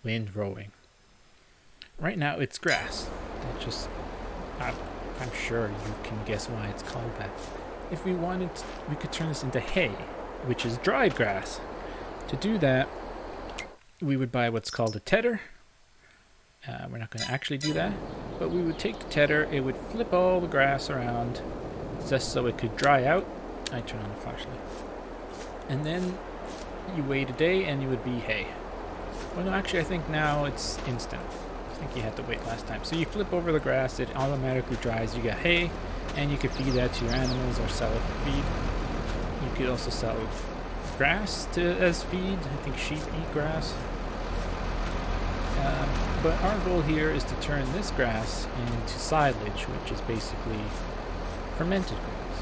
windrowing. Right now it's grass. I'm sure you can guess why it's called that. If we wanted, we could turn this into hay, which is dried grass. To do that, we would buy what's called a tedder. We're not going to actually do that, but we would take the tedder, it would flip all the grass around just so it could dry out. I turn on the flashlight. And then you wait a day and you would be hay. Well, no, actually I think now it's instant. I think you had to wait last time. So you flip over the grass, it automatically dries, you get hay, and you could feed that to your animals or sell it for feed. You could also sell grass as feed. I think sheep eat grass. But our goal here is to turn this grass into silage, which is basically fermented grass.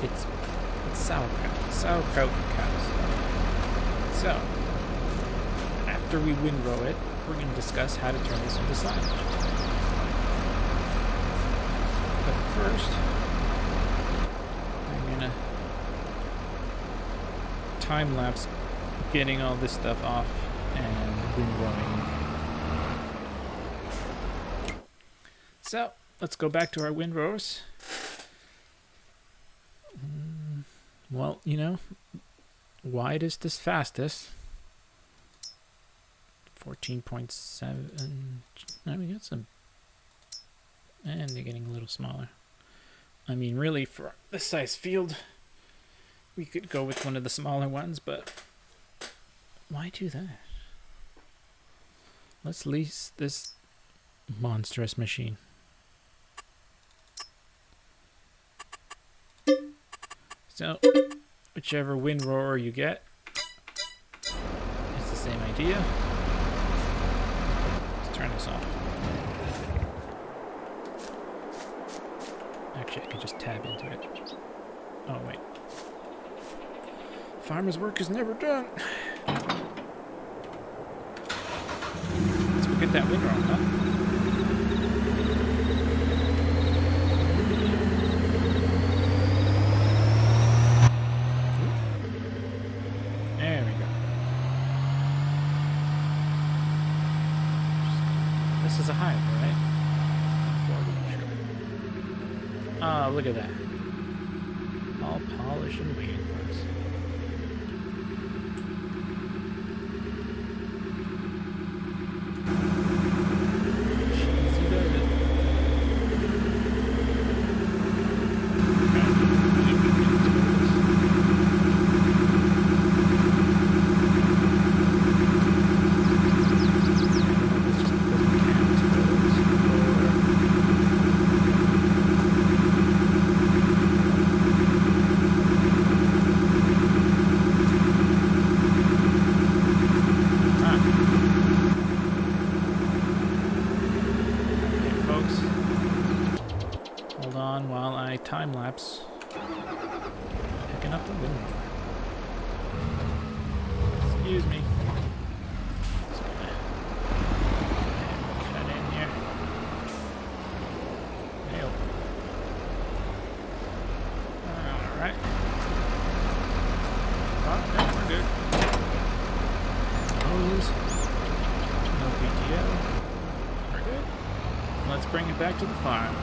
It's sauerkraut for cows. So, after we windrow it, we're going to discuss how to turn this into silage. But first, I'm going to time-lapse getting all this stuff off and windrowing. So, let's go back to our windrowers. Well, you know, widest is fastest. 14.7. Oh, we got some. And they're getting a little smaller. I mean, really, for this size field, we could go with one of the smaller ones, but why do that? Let's lease this monstrous machine. So, whichever windrower you get, it's the same idea. Let's turn this off. Actually, I could just tab into it. Oh, wait. Farmer's work is never done. Let's go get that windrower, huh? This is a hive, right? Oh, look at that. All polished and waiting for us. Cheesy David. Time lapse picking up the window. Excuse me. Just gonna cut in here. Nailed. Alright. Oh, yeah, we're good. Hose. No PTO. We're good. Let's bring it back to the farm.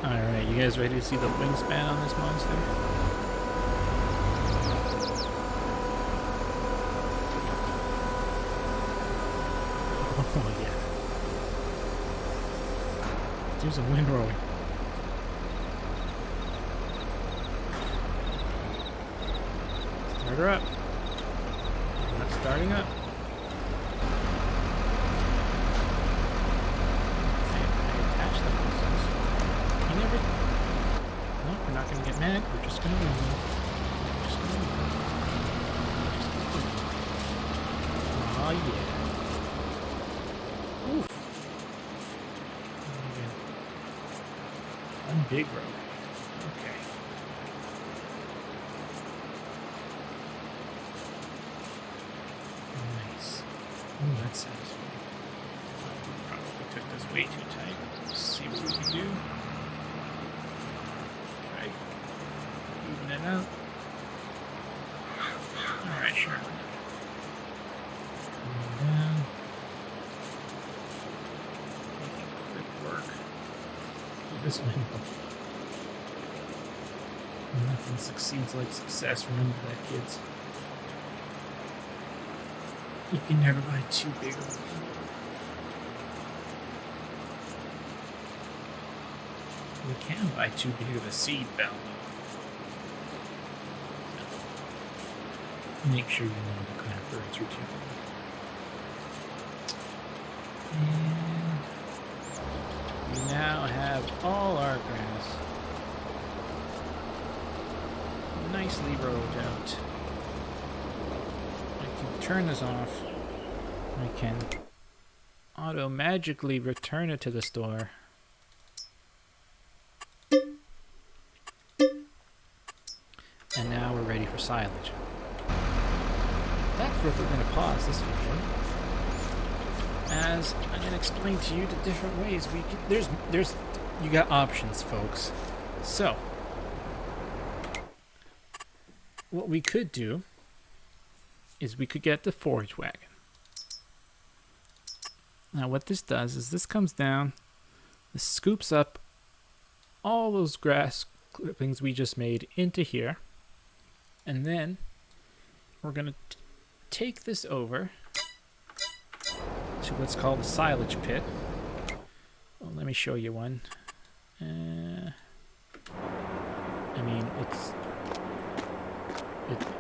Alright, you guys ready to see the wingspan on this monster? Oh yeah. Let's do some windrowing. Start her up. Not starting up. We're not going to get mad. We're just going to win. Oh, yeah. Oof. One big road. Okay. Ooh, that's satisfying. Probably took this way too tight. Let's see what we can do. Try moving it out. Alright, sure. Coming down. Making quick work. This window. Nothing succeeds like success. Remember that, kids. You can never buy too big of a window. You can buy too big of a seed bell, though. Make sure you know what kind of birds you're dealing with. And we now have all our grass nicely rowed out. I can turn this off. I can auto-magically return it to the store. And now we're ready for silage. That's where we're going to pause this video, as I'm going to explain to you the different ways we can, you got options, folks. So what we could do is we could get the forage wagon. Now what this does is this comes down, this scoops up all those grass clippings we just made into here, and then we're going to take this over to what's called a silage pit. Well, let me show you one. I mean,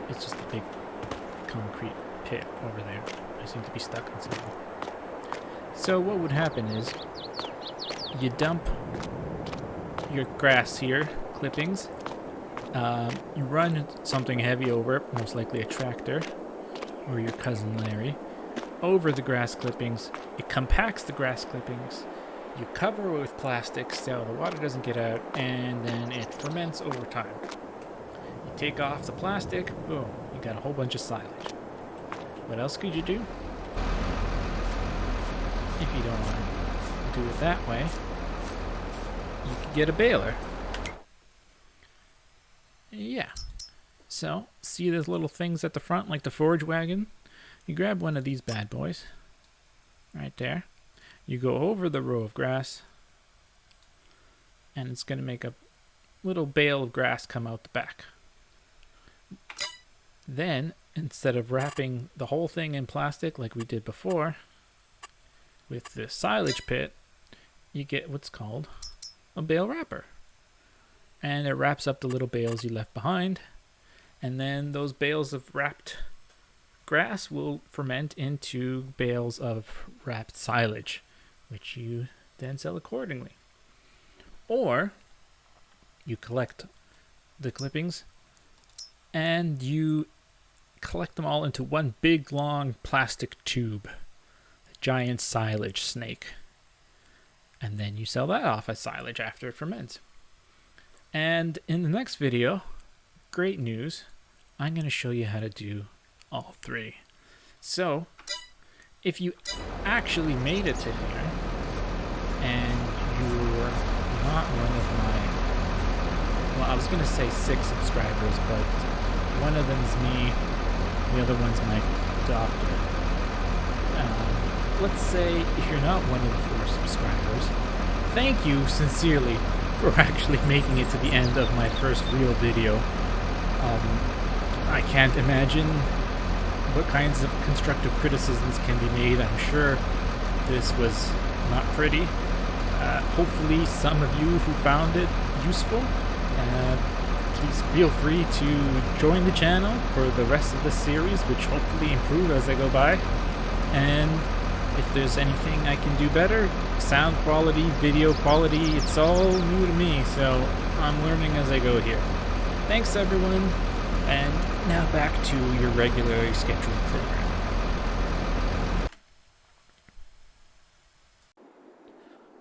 it's just a big concrete pit over there. I seem to be stuck on something. So what would happen is you dump your grass here, clippings. You run something heavy over it, most likely a tractor or your cousin Larry, over the grass clippings. It compacts the grass clippings. You cover it with plastic so the water doesn't get out, and then it ferments over time. You take off the plastic, boom, you got a whole bunch of silage. What else could you do? If you don't want to do it that way, you could get a baler. Yeah. So, see those little things at the front, like the forage wagon? You grab one of these bad boys, right there. You go over the row of grass, and it's going to make a little bale of grass come out the back. Then, instead of wrapping the whole thing in plastic like we did before, with the silage pit, you get what's called a bale wrapper. And it wraps up the little bales you left behind, and then those bales of wrapped grass will ferment into bales of wrapped silage, which you then sell accordingly. Or you collect the clippings and you collect them all into one big long plastic tube, a giant silage snake, and then you sell that off as silage after it ferments. And in the next video, great news, I'm going to show you how to do all three. So, if you actually made it to here, and you're not one of my, well, I was going to say 6 subscribers, but one of them's me, the other one's my doctor. Let's say if you're not one of the 4 subscribers, thank you sincerely for actually making it to the end of my first real video. I can't imagine what kinds of constructive criticisms can be made. I'm sure this was not pretty. Hopefully some of you who found it useful, please feel free to join the channel for the rest of the series, which hopefully improve as I go by. And if there's anything I can do better, sound quality, video quality, it's all new to me, so I'm learning as I go here. Thanks everyone, and now back to your regularly scheduled program.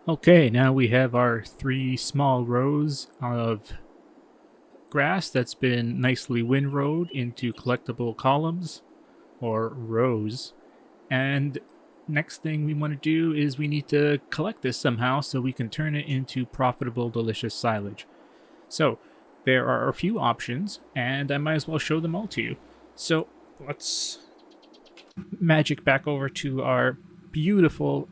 Okay, now we have our 3 small rows of grass that's been nicely windrowed into collectible columns, or rows. And next thing we want to do is we need to collect this somehow so we can turn it into profitable, delicious silage. So there are a few options, and I might as well show them all to you. So let's magic back over to our beautiful,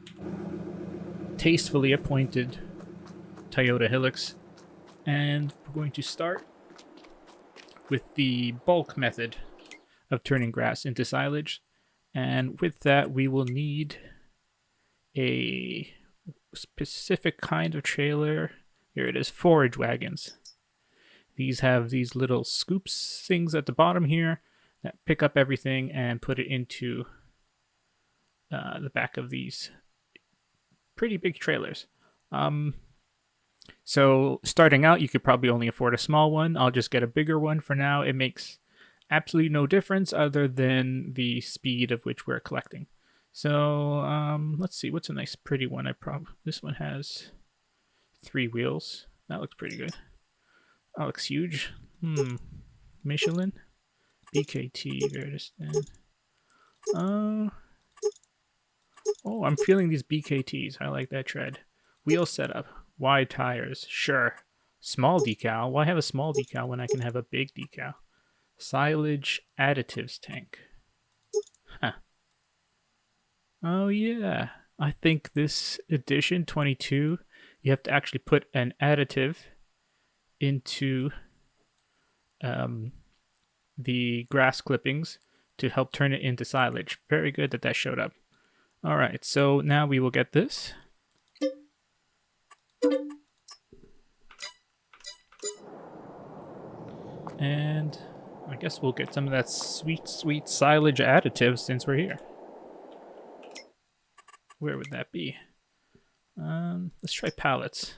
tastefully appointed Toyota Hilux, and we're going to start with the bulk method of turning grass into silage. And with that, we will need a specific kind of trailer. Here it is, forage wagons. These have these little scoops things at the bottom here that pick up everything and put it into the back of these pretty big trailers. So starting out, you could probably only afford a small one. I'll just get a bigger one for now. It makes absolutely no difference other than the speed of which we're collecting. So let's see, what's a nice pretty one? This one has 3 wheels. That looks pretty good. That looks huge. Michelin, BKT, Verdistan. Oh, I'm feeling these BKTs. I like that tread. Wheel setup, wide tires, sure. Small decal. Why have a small decal when I can have a big decal? Silage additives tank. Huh. Oh yeah. I think this edition 22, you have to actually put an additive into the grass clippings to help turn it into silage. Very good that showed up. All right, so now we will get this. And I guess we'll get some of that sweet, sweet silage additive since we're here. Where would that be? Let's try pallets.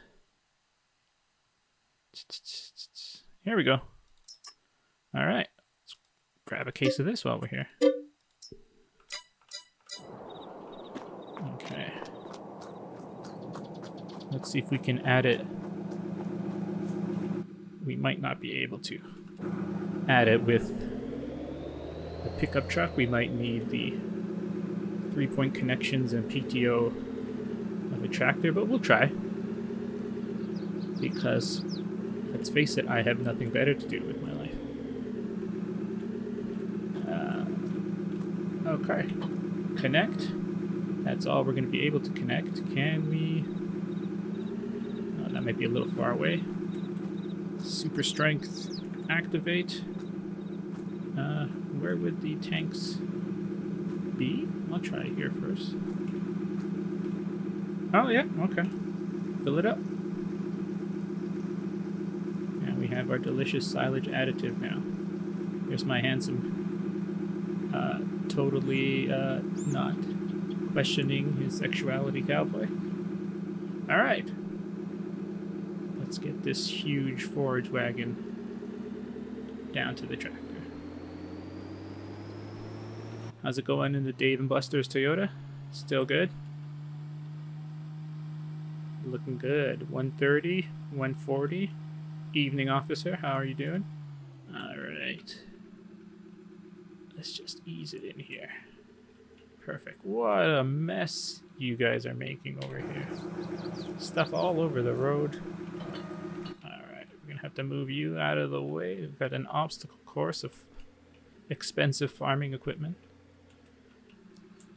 Here we go. All right, let's grab a case of this while we're here. Okay. Let's see if we can add it. We might not be able to add it with the pickup truck. We might need the 3-point connections and PTO of a tractor, but we'll try. Because, let's face it, I have nothing better to do with my life. Okay. Connect. That's all we're going to be able to connect. Can we... Oh, that might be a little far away. Super strength. Activate. Where would the tanks be? I'll try here first. Oh, yeah. Okay. Fill it up. And we have our delicious silage additive now. Here's my handsome, totally not questioning his sexuality cowboy. All right. Let's get this huge forage wagon down to the tractor. How's it going in the Dave & Buster's Toyota? Still good? Looking good. 130, 140. Evening, officer. How are you doing? All right. Let's just ease it in here. Perfect. What a mess you guys are making over here. Stuff all over the road. Alright, we're going to have to move you out of the way. We've got an obstacle course of expensive farming equipment.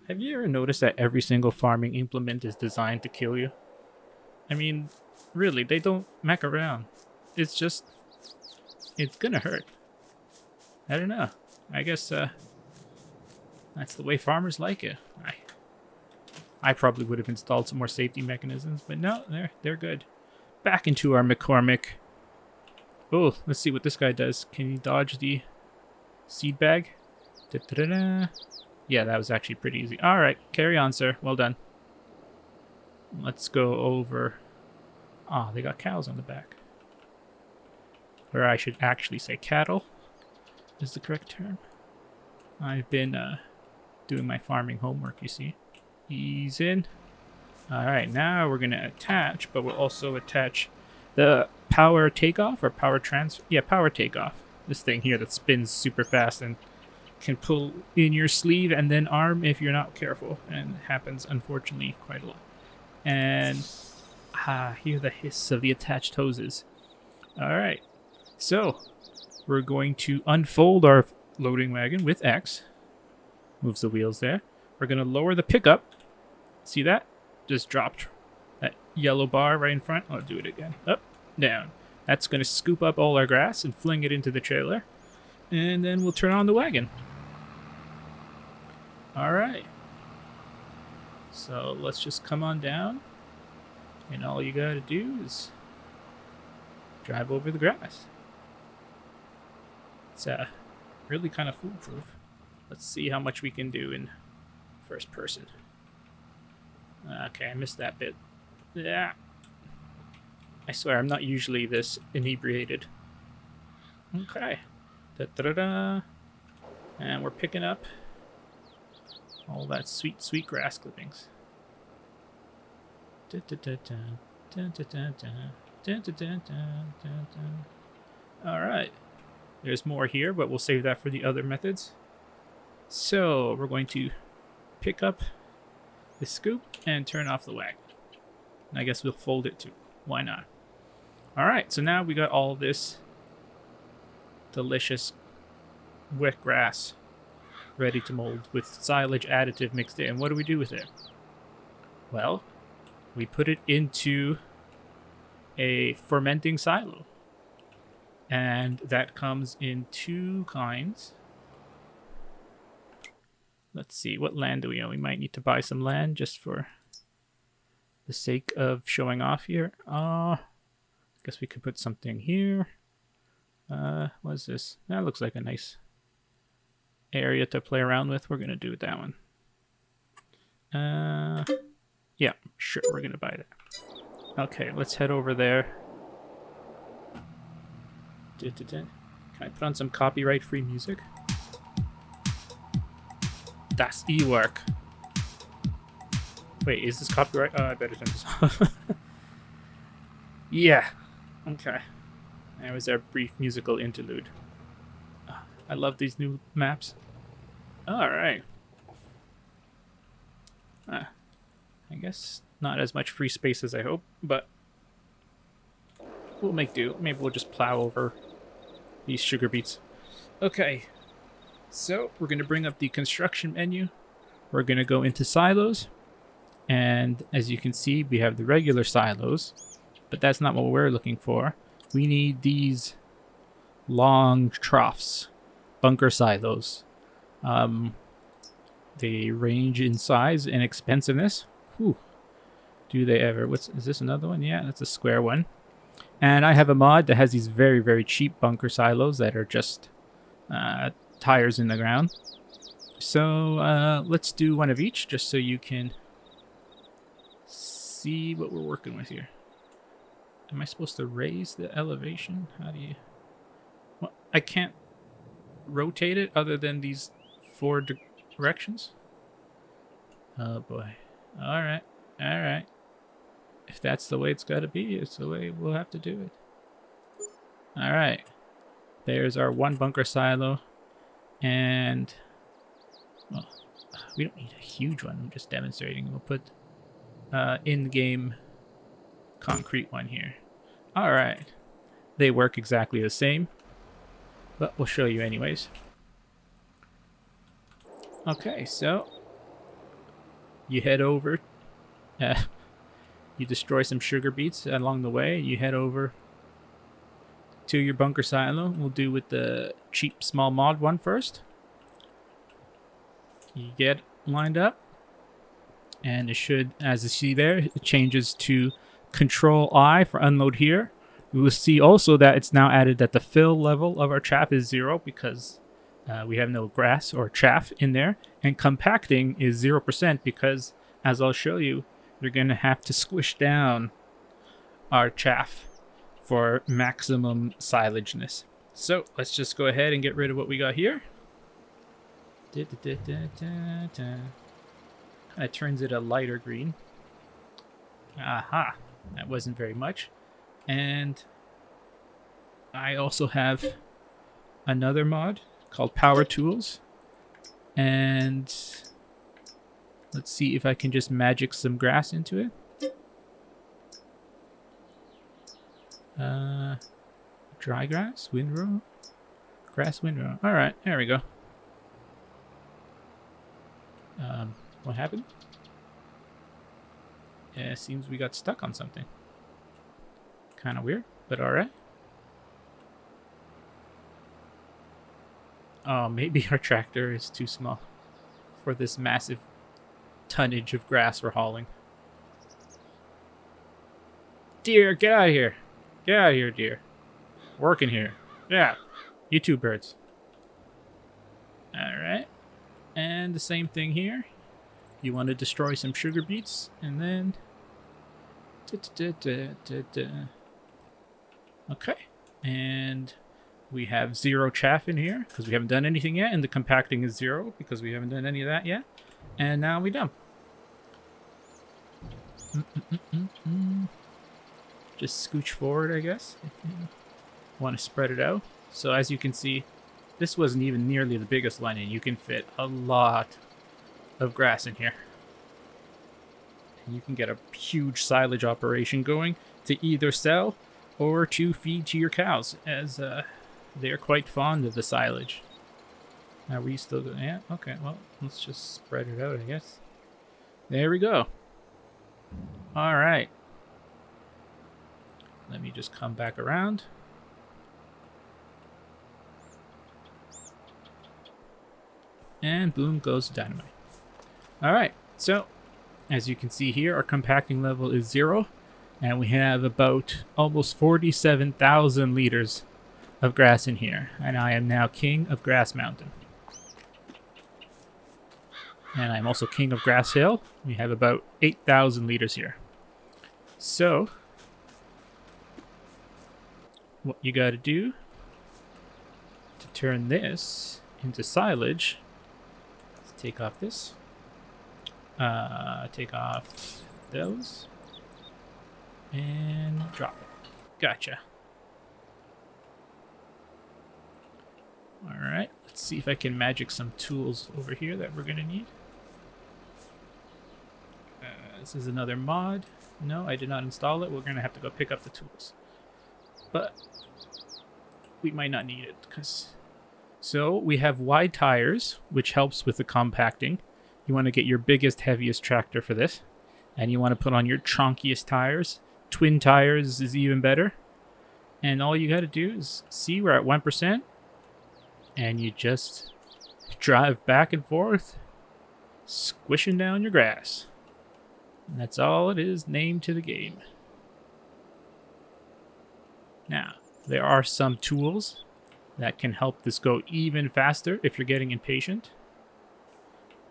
Have you ever noticed that every single farming implement is designed to kill you? I mean, really, they don't mech around. It's just... it's gonna hurt. I don't know. I guess, that's the way farmers like it. I probably would have installed some more safety mechanisms, but no, they're good. Back into our McCormick. Oh, let's see what this guy does. Can he dodge the seed bag? Da-da-da-da. Yeah, that was actually pretty easy. All right, carry on, sir. Well done. Let's go over... Ah, they got cows on the back. Or I should actually say cattle is the correct term. I've been doing my farming homework, you see. Ease in. Alright, now we're going to attach, but we'll also attach the power takeoff or power transfer. Yeah, power takeoff. This thing here that spins super fast and can pull in your sleeve and then arm if you're not careful, and it happens unfortunately quite a lot. And hear the hiss of the attached hoses. All right, so we're going to unfold our loading wagon with X. Moves the wheels there. We're going to lower the pickup. See that? Just dropped that yellow bar right in front. I'll do it again. Up, down. That's going to scoop up all our grass and fling it into the trailer. And then we'll turn on the wagon. All right. So let's just come on down. And all you got to do is drive over the grass. It's really kind of foolproof. Let's see how much we can do in first person. Okay, I missed that bit. Yeah. I swear, I'm not usually this inebriated. Okay. Da-da-da-da. And we're picking up all that sweet, sweet grass clippings. Da-da-da-da. Da-da-da-da. Da-da-da-da. Alright. There's more here, but we'll save that for the other methods. So, we're going to pick up the scoop and turn off the wagon. And I guess we'll fold it too. Why not? Alright, so now we got all this delicious wet grass ready to mold with silage additive mixed in. What do we do with it? Well, we put it into a fermenting silo. And that comes in two kinds. Let's see, what land do we own? We might need to buy some land just for the sake of showing off here. Guess we could put something here. What is this? That looks like a nice area to play around with. We're going to do that one. Yeah, sure, we're going to buy that. Okay, let's head over there. Can I put on some copyright-free music? Das E-Work. Wait, is this copyright? Oh, I better turn this off. Yeah. Okay. That was our brief musical interlude. I love these new maps. Alright. I guess not as much free space as I hope, but we'll make do. Maybe we'll just plow over these sugar beets. Okay. So, we're going to bring up the construction menu. We're going to go into silos. And as you can see, we have the regular silos. But that's not what we're looking for. We need these long troughs. Bunker silos. They range in size and expensiveness. Whew. Do they ever? Is this another one? Yeah, that's a square one. And I have a mod that has these very, very cheap bunker silos that are just tires in the ground. So let's do one of each just so you can see what we're working with here. Am I supposed to raise the elevation? How do you... Well, I can't rotate it other than these four directions. Oh boy. Alright. Alright. If that's the way it's got to be, it's the way we'll have to do it. Alright. There's our one bunker silo. And... well, we don't need a huge one. I'm just demonstrating. We'll put in-game concrete one here. Alright. They work exactly the same. But we'll show you anyways. Okay, so... you head over... you destroy some sugar beets along the way. You head over to your bunker silo. We'll do with the cheap small mod one first. You get lined up. And it should, as you see there, it changes to Control I for unload here. We will see also that it's now added that the fill level of our chaff is 0 because we have no grass or chaff in there. And compacting is 0% because, as I'll show you, you're going to have to squish down our chaff for maximum silageness. So let's just go ahead and get rid of what we got here. Kind of turns it a lighter green. Aha, that wasn't very much. And I also have another mod called Power Tools. And let's see if I can just magic some grass into it. Dry grass, windrow, grass windrow. All right, there we go. What happened? Yeah, it seems we got stuck on something. Kind of weird, but all right. Oh, maybe our tractor is too small for this massive tonnage of grass we're hauling. Deer, get out of here. Get out of here, deer. Working here. Yeah. You two birds. Alright. And the same thing here. You want to destroy some sugar beets, and then... Okay. And we have 0 chaff in here, because we haven't done anything yet, and the compacting is 0, because we haven't done any of that yet. And now we're done. Just scooch forward, I guess, if you want to spread it out. So as you can see, this wasn't even nearly the biggest line, and you can fit a lot of grass in here. And you can get a huge silage operation going to either sell or to feed to your cows, as they're quite fond of the silage. Are we still going? Yeah, okay, well, let's just spread it out, I guess. There we go. All right. Let me just come back around. And boom goes dynamite. All right, so as you can see here, our compacting level is 0, and we have about almost 47,000 liters of grass in here, and I am now king of Grass Mountain. And I'm also king of Grass Hill. We have about 8,000 liters here. So what you got to do to turn this into silage, let's take off this, take off those, and drop it. Gotcha. All right, let's see if I can magic some tools over here that we're gonna need. This is another mod. No, I did not install it. We're gonna have to go pick up the tools, but we might not need it because. So we have wide tires, which helps with the compacting. You want to get your biggest, heaviest tractor for this, and you want to put on your chonkiest tires. Twin tires is even better. And all you got to do is see we're at 1%, and you just drive back and forth, squishing down your grass. And that's all it is named to the game. Now, there are some tools that can help this go even faster if you're getting impatient.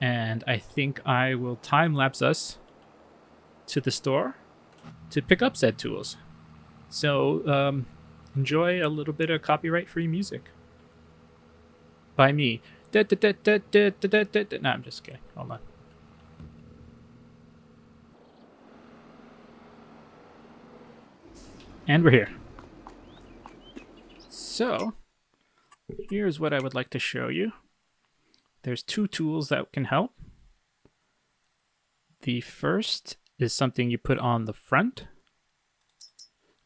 And I think I will time-lapse us to the store to pick up said tools. So, enjoy a little bit of copyright-free music. By me. No, I'm just kidding. Hold on. And we're here. So, here's what I would like to show you. There's 2 tools that can help. The first is something you put on the front,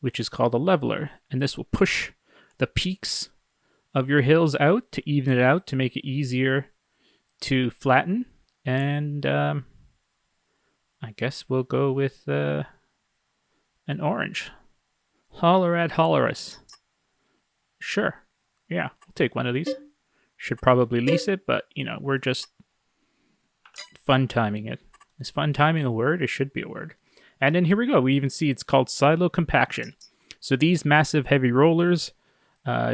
which is called a leveler. And this will push the peaks of your hills out to even it out to make it easier to flatten. And I guess we'll go with an orange. Holler at Hollerus. Sure. Yeah, we'll take one of these. Should probably lease it, but, you know, we're just fun timing it. Is fun timing a word? It should be a word. And then here we go. We even see it's called silo compaction. So these massive heavy rollers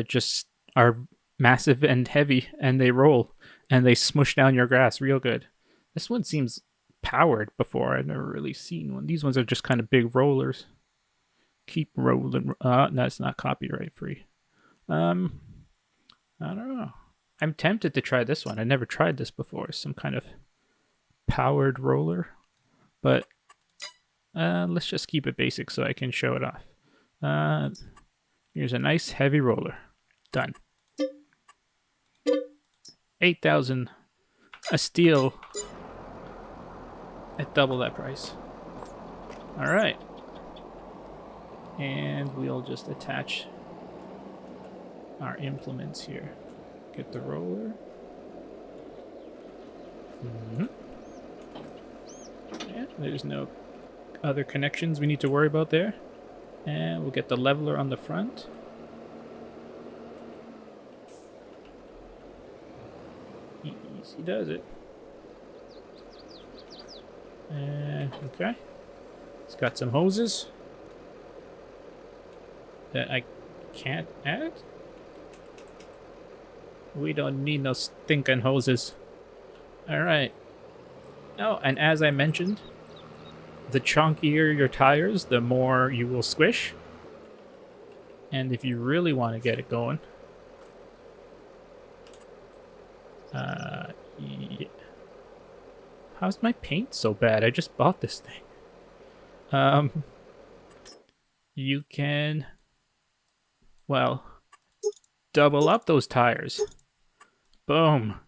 just are massive and heavy, and they roll, and they smush down your grass real good. This one seems powered before. I've never really seen one. These ones are just kind of big rollers. Keep rolling. That's not copyright free. I don't know. I'm tempted to try this one. I never tried this before. Some kind of powered roller. But let's just keep it basic so I can show it off. Here's a nice heavy roller. Done. 8,000 a steel at double that price. All right. And we'll just attach our implements here. Get the roller. Yeah, there's no other connections we need to worry about there. And we'll get the leveler on the front. Easy does it. Okay. It's got some hoses that I can't add. We don't need no stinking hoses. Alright. Oh, and as I mentioned, the chunkier your tires, the more you will squish. And if you really want to get it going, yeah. How's my paint so bad? I just bought this thing. You can, well, double up those tires. Boom.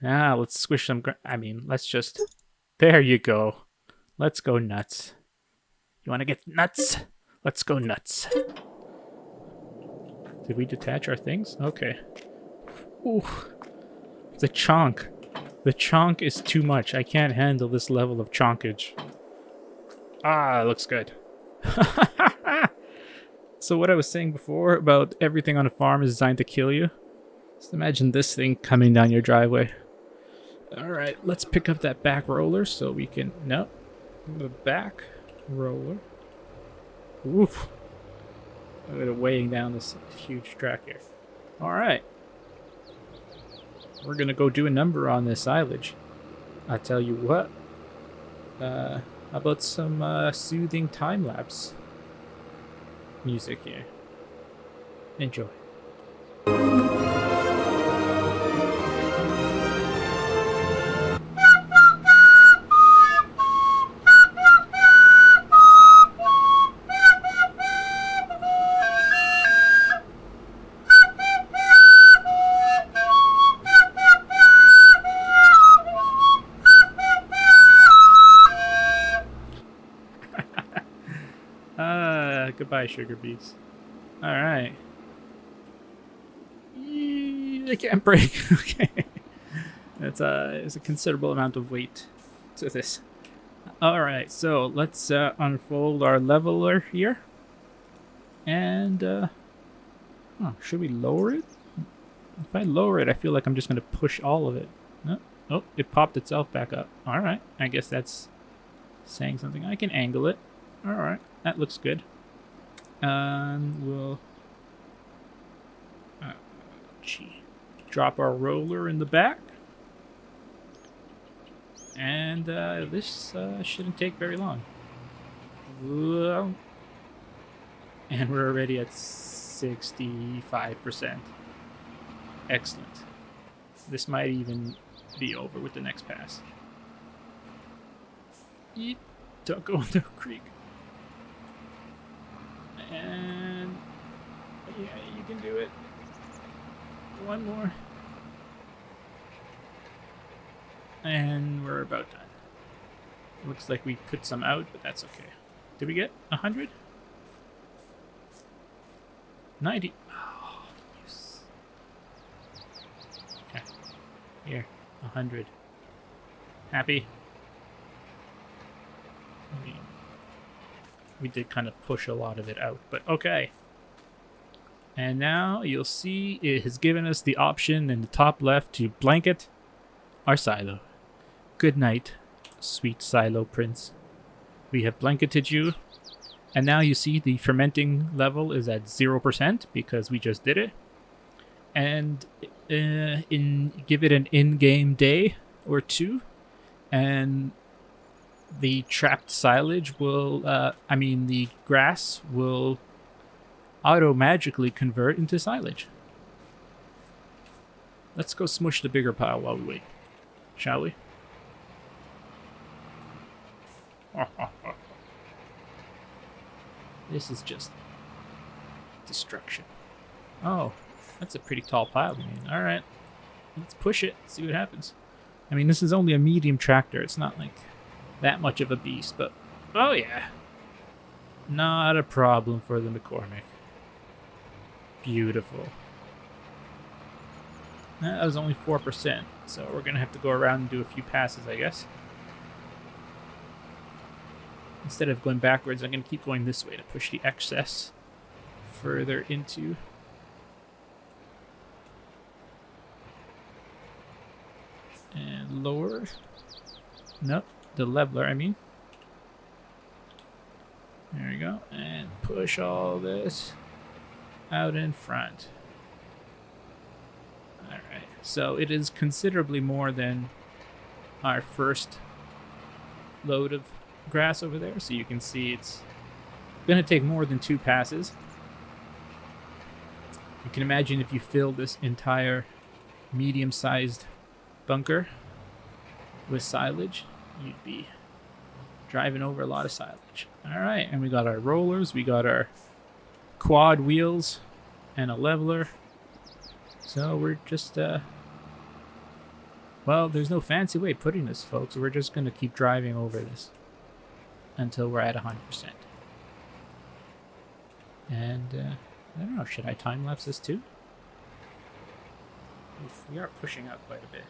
Now let's squish some. Let's just. There you go. Let's go nuts. You want to get nuts? Let's go nuts. Did we detach our things? Okay. Ooh. The chonk. The chonk is too much. I can't handle this level of chonkage. Ah, it looks good. So what I was saying before about everything on a farm is designed to kill you. Just imagine this thing coming down your driveway. Alright, let's pick up that back roller so we can... No. The back roller. Oof. Look at it weighing down this huge track here. Alright. We're gonna go do a number on this silage. I tell you what. How about some soothing time-lapse music here? Enjoy. Goodbye, sugar beets. Alright. They can't break. Okay. That's a considerable amount of weight to this. Alright, so let's unfold our leveler here. And, should we lower it? If I lower it, I feel like I'm just going to push all of it. No? Oh, it popped itself back up. Alright, I guess that's saying something. I can angle it. Alright, that looks good. And we'll drop our roller in the back. And this shouldn't take very long. And we're already at 65%. Excellent. This might even be over with the next pass. Eep. Don't go into a creek. And yeah, you can do it. One more. And we're about done. Looks like we put some out, but that's okay. Did we get 100? 90. Oh, yes. Okay. Here, 100. Happy? We did kind of push a lot of it out, but okay. And now you'll see it has given us the option in the top left to blanket our silo. Good night, sweet silo prince. We have blanketed you, and now you see the fermenting level is at 0% because we just did it. And give it an in-game day or two, and the trapped silage will, the grass will auto-magically convert into silage. Let's go smush the bigger pile while we wait, shall we? This is just destruction. Oh, that's a pretty tall pile, man. Alright. let's push it, see what happens. I mean, this is only a medium tractor. It's not like that much of a beast, but oh yeah. Not a problem for the McCormick. Beautiful. That was only 4%, so we're going to have to go around and do a few passes, I guess. Instead of going backwards, I'm going to keep going this way to push the excess further into. And lower. Nope, the leveler, I mean. There we go. And push all this out in front. Alright, so it is considerably more than our first load of grass over there. So you can see it's going to take more than 2 passes. You can imagine if you fill this entire medium-sized bunker with silage, you'd be driving over a lot of silage. Alright, and we got our rollers, we got our quad wheels, and a leveler. So we're just, well, there's no fancy way of putting this, folks. We're just going to keep driving over this until we're at 100%. And, I don't know, should I time-lapse this too? Oof, we are pushing out quite a bit.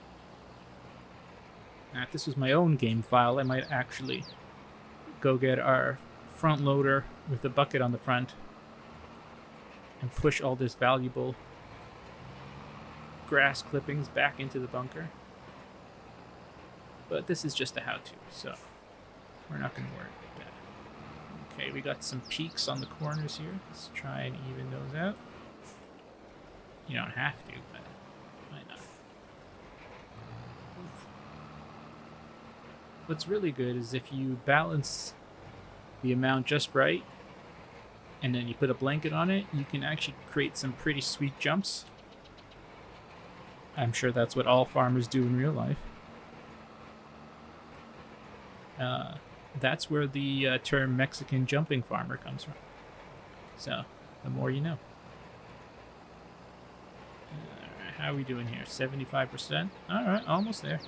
Now, if this was my own game file, I might actually go get our front loader with the bucket on the front and push all this valuable grass clippings back into the bunker. But this is just a how-to, so we're not going to worry about that. Okay, we got some peaks on the corners here. Let's try and even those out. You don't have to, but why not? What's really good is if you balance the amount just right and then you put a blanket on it, you can actually create some pretty sweet jumps. I'm sure that's what all farmers do in real life. That's where the term Mexican jumping farmer comes from. So, the more you know. Alright, how are we doing here? 75%? Alright, almost there.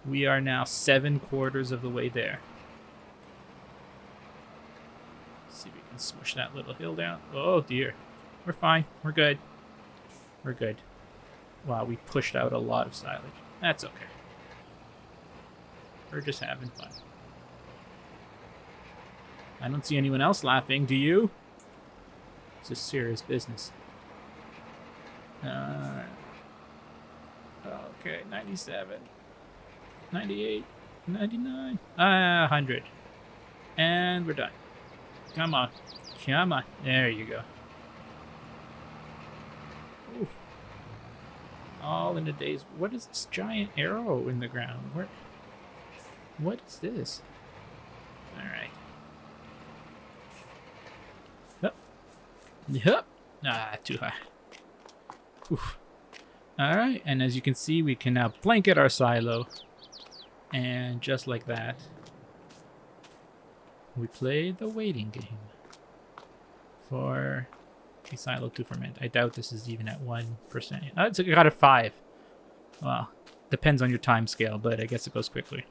We are now 7/4 of the way there. Let's see if we can smush that little hill down. Oh dear. We're fine. We're good. We're good. Wow, we pushed out a lot of silage. That's okay. We're just having fun. I don't see anyone else laughing, do you? This is serious business. Okay, 97. 98. 99. 100. And we're done. Come on. Come on. There you go. Oof. All in a day's... What is this giant arrow in the ground? Where... What is this? Alright. Yup. Yup. Ah, too high. Oof. Alright, and as you can see, we can now blanket our silo. And just like that, we play the waiting game for a silo to ferment. I doubt this is even at 1%. Oh, it's got a 5. Well, depends on your time scale, but I guess it goes quickly.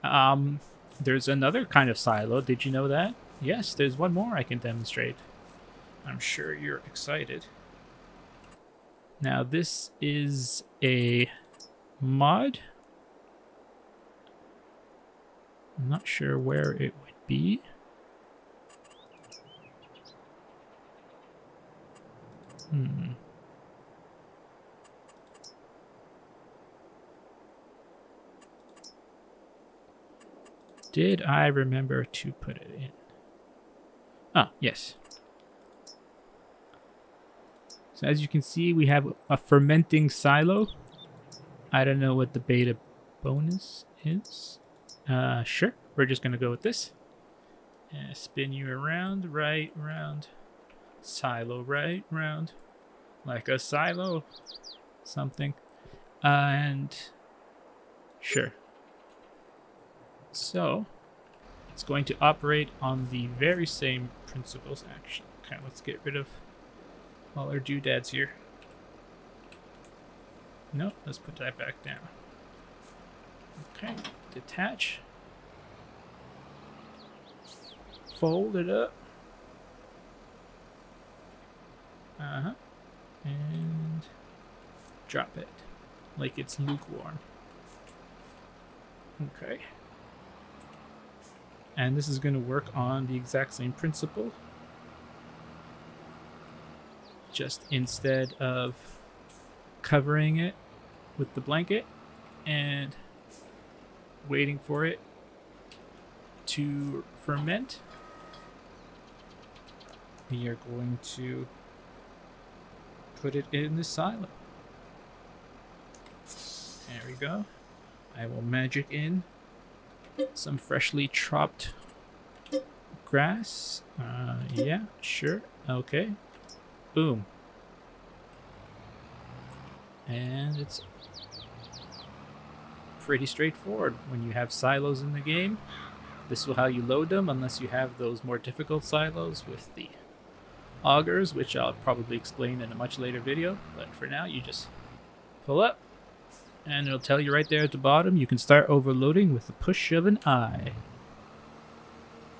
There's another kind of silo. Did you know that? Yes, there's one more I can demonstrate. I'm sure you're excited. Now, this is a mod. I'm not sure where it would be. Did I remember to put it in? Ah, yes. So as you can see, we have a fermenting silo. I don't know what the beta bonus is. Sure. We're just going to go with this. Spin you around, right, round. Silo, right, round. Like a silo. Something. And... Sure. So, it's going to operate on the very same principles, actually. Okay, let's get rid of all our doodads here. No, let's put that back down. Okay, detach. Fold it up. And drop it like it's lukewarm. Okay. And this is going to work on the exact same principle. Just instead of covering it with the blanket and waiting for it to ferment, we are going to put it in the silo. There we go. I will magic in some freshly chopped grass. Yeah, sure. Okay. Boom. And it's pretty straightforward. When you have silos in the game, this is how you load them, unless you have those more difficult silos with the augers, which I'll probably explain in a much later video. But for now, you just pull up, and it'll tell you right there at the bottom, you can start overloading with the push of an I.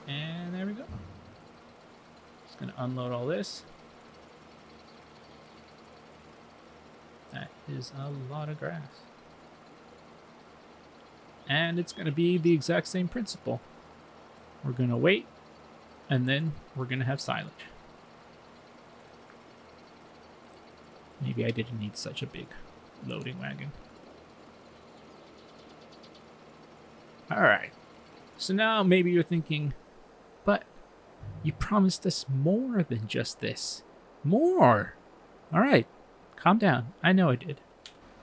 And there we go. Just gonna unload all this. That is a lot of grass. And it's gonna be the exact same principle. We're gonna wait, and then we're gonna have silage. Maybe I didn't need such a big loading wagon. Alright, so now maybe you're thinking, but you promised us more than just this. More! Alright, calm down. I know I did.